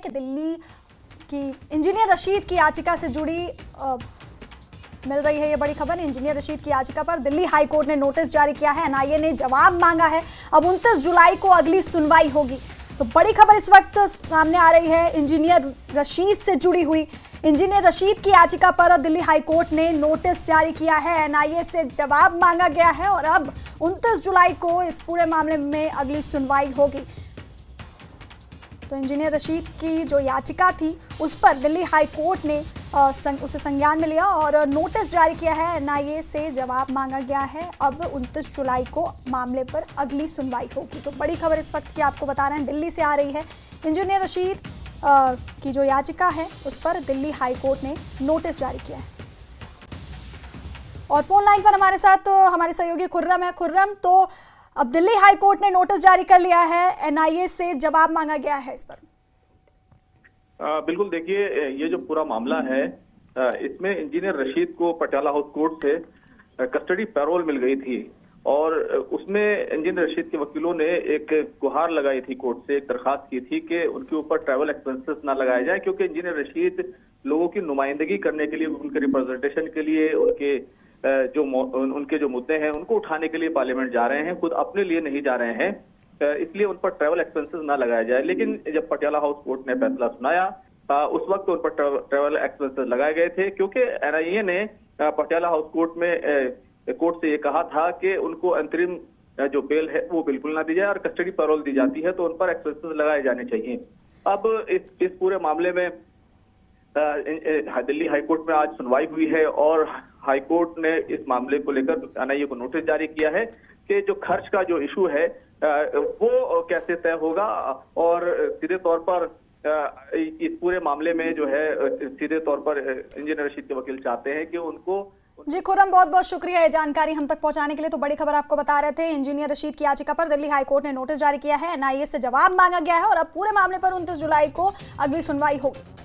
कि दिल्ली की इंजीनियर रशीद की याचिका से जुड़ी मिल रही है ये बड़ी खबर। इंजीनियर रशीद की याचिका पर दिल्ली हाई कोर्ट ने नोटिस जारी किया है। एनआईए ने जवाब मांगा है। अब 29 जुलाई को अगली सुनवाई होगी। तो बड़ी खबर इस वक्त सामने आ रही है इंजीनियर रशीद से जुड़ी हुई। इंजीनियर रशीद की याचिका पर दिल्ली हाई कोर्ट ने नोटिस जारी किया है। एनआईए से जवाब मांगा गया है और अब 29 जुलाई को इस पूरे मामले में अगली सुनवाई होगी। तो इंजीनियर रशीद की जो याचिका थी उस पर दिल्ली हाई कोर्ट ने उसे संज्ञान में लिया और नोटिस जारी किया है। एनआईए से जवाब मांगा गया है। अब 29 जुलाई को मामले पर अगली सुनवाई होगी। तो बड़ी खबर इस वक्त की आपको बता रहे हैं दिल्ली से आ रही है। इंजीनियर रशीद की जो याचिका है उस पर दिल्ली हाई कोर्ट ने नोटिस जारी किया है। और फोन लाइन पर हमारे साथ हमारे सहयोगी खुर्रम है। खुर्रम, तो अब दिल्ली हाई कोर्ट ने नोटिस जारी कर लिया है, एनआईए से जवाब मांगा गया है इस पर। बिल्कुल, देखिए ये जो पूरा मामला है इसमें इंजीनियर रशीद को पटियाला हाउस कोर्ट से कस्टडी पैरोल मिल गई थी और उसमें इंजीनियर रशीद के वकीलों ने एक गुहार लगाई थी कोर्ट से, एक दरखास्त की थी कि उनके ऊपर ट्रैवल एक्सपेंसेस ना लगाए जाए, क्योंकि इंजीनियर रशीद लोगों की नुमाइंदगी करने के लिए, उनके रिप्रेजेंटेशन के लिए, उनके जो मुद्दे हैं उनको उठाने के लिए पार्लियामेंट जा रहे हैं, खुद अपने लिए नहीं जा रहे हैं, इसलिए उन पर ट्रैवल एक्सपेंसेस ना लगाया जाए। लेकिन जब पटियाला हाउस कोर्ट ने फैसला सुनाया उस वक्त उन पर ट्रैवल एक्सपेंसेस लगाए गए थे, क्योंकि एनआईए ने पटियाला हाउस कोर्ट में कोर्ट से ये कहा था कि उनको अंतरिम जो बेल है वो बिल्कुल ना दी जाए और कस्टडी पैरोल दी जाती है तो उन पर एक्सपेंसेस लगाए जाने चाहिए। अब इस पूरे मामले में दिल्ली हाईकोर्ट में आज सुनवाई हुई है और हाईकोर्ट ने इस मामले को लेकर एनआईए को नोटिस जारी किया है कि जो खर्च का जो इशू है वो कैसे तय होगा और सीधे तौर पर इस पूरे मामले में जो है सीधे तौर पर इंजीनियर रशीद के वकील चाहते हैं कि उनको। जी खुर्रम, बहुत बहुत शुक्रिया ये जानकारी हम तक पहुंचाने के लिए। तो बड़ी खबर आपको बता रहे थे, इंजीनियर रशीद की याचिका पर दिल्ली हाईकोर्ट ने नोटिस जारी किया है। एनआईए से जवाब मांगा गया है और अब पूरे मामले पर 29 जुलाई को अगली सुनवाई होगी।